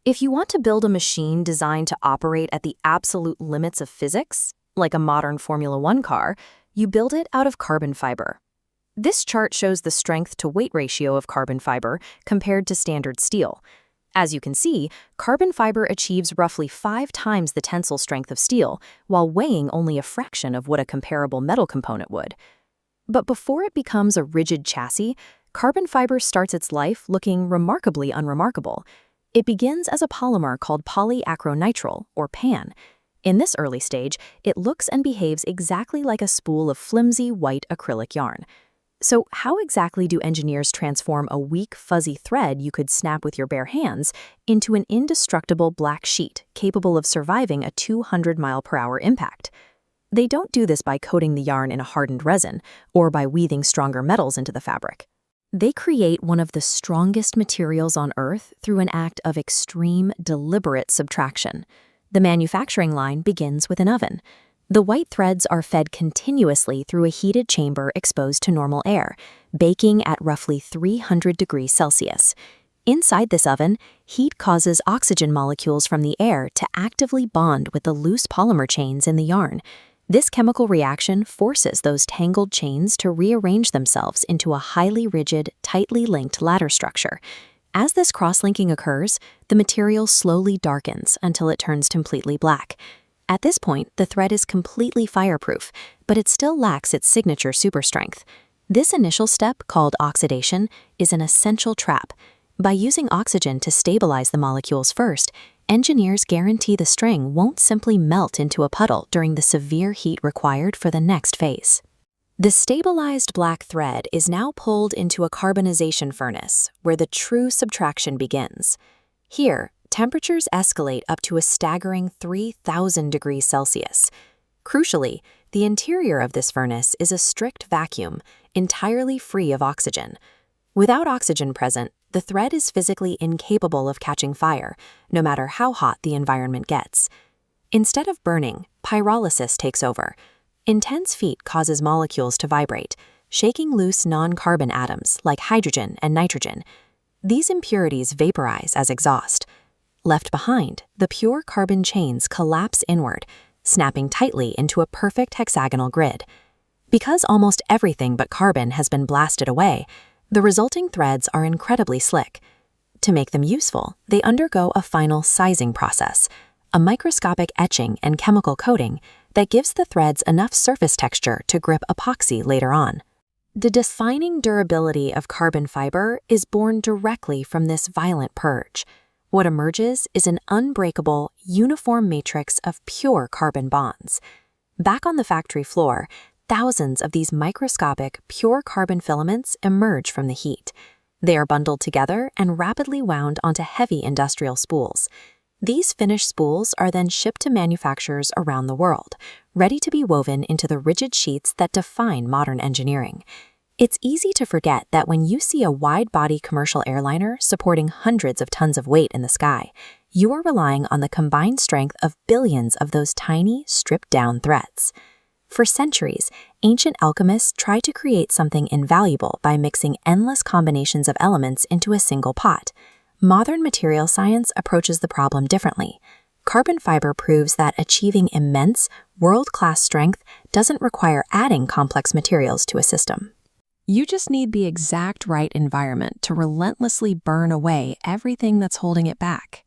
If you want to build a machine designed to operate at the absolute limits of physics, like a modern Formula One car, you build it out of carbon fiber. This chart shows the strength-to-weight ratio of carbon fiber compared to standard steel. As you can see, carbon fiber achieves roughly 5 times the tensile strength of steel, while weighing only a fraction of what a comparable metal component would. But before it becomes a rigid chassis, carbon fiber starts its life looking remarkably unremarkable. It begins as a polymer called polyacrylonitrile, or PAN. In this early stage, it looks and behaves exactly like a spool of flimsy white acrylic yarn. So how exactly do engineers transform a weak, fuzzy thread you could snap with your bare hands into an indestructible black sheet capable of surviving a 200-mile-per-hour impact? They don't do this by coating the yarn in a hardened resin or by weaving stronger metals into the fabric. They create one of the strongest materials on Earth through an act of extreme, deliberate subtraction. The manufacturing line begins with an oven. The white threads are fed continuously through a heated chamber exposed to normal air, baking at roughly 300 degrees Celsius. Inside this oven, heat causes oxygen molecules from the air to actively bond with the loose polymer chains in the yarn. This chemical reaction forces those tangled chains to rearrange themselves into a highly rigid, tightly linked ladder structure. As this cross-linking occurs, the material slowly darkens until it turns completely black. At this point, the thread is completely fireproof, but it still lacks its signature superstrength. This initial step, called oxidation, is an essential trap. By using oxygen to stabilize the molecules first, engineers guarantee the string won't simply melt into a puddle during the severe heat required for the next phase. The stabilized black thread is now pulled into a carbonization furnace, where the true subtraction begins. Here, temperatures escalate up to a staggering 3,000 degrees Celsius. Crucially, the interior of this furnace is a strict vacuum, entirely free of oxygen. Without oxygen present, the thread is physically incapable of catching fire, no matter how hot the environment gets. Instead of burning, pyrolysis takes over. Intense heat causes molecules to vibrate, shaking loose non-carbon atoms like hydrogen and nitrogen. These impurities vaporize as exhaust. Left behind, the pure carbon chains collapse inward, snapping tightly into a perfect hexagonal grid. Because almost everything but carbon has been blasted away, the resulting threads are incredibly slick. To make them useful, they undergo a final sizing process, a microscopic etching and chemical coating that gives the threads enough surface texture to grip epoxy later on. The defining durability of carbon fiber is born directly from this violent purge. What emerges is an unbreakable, uniform matrix of pure carbon bonds. Back on the factory floor, thousands of these microscopic, pure carbon filaments emerge from the heat. They are bundled together and rapidly wound onto heavy industrial spools. These finished spools are then shipped to manufacturers around the world, ready to be woven into the rigid sheets that define modern engineering. It's easy to forget that when you see a wide-body commercial airliner supporting hundreds of tons of weight in the sky, you are relying on the combined strength of billions of those tiny, stripped-down threads. For centuries, ancient alchemists tried to create something invaluable by mixing endless combinations of elements into a single pot. Modern material science approaches the problem differently. Carbon fiber proves that achieving immense, world-class strength doesn't require adding complex materials to a system. You just need the exact right environment to relentlessly burn away everything that's holding it back.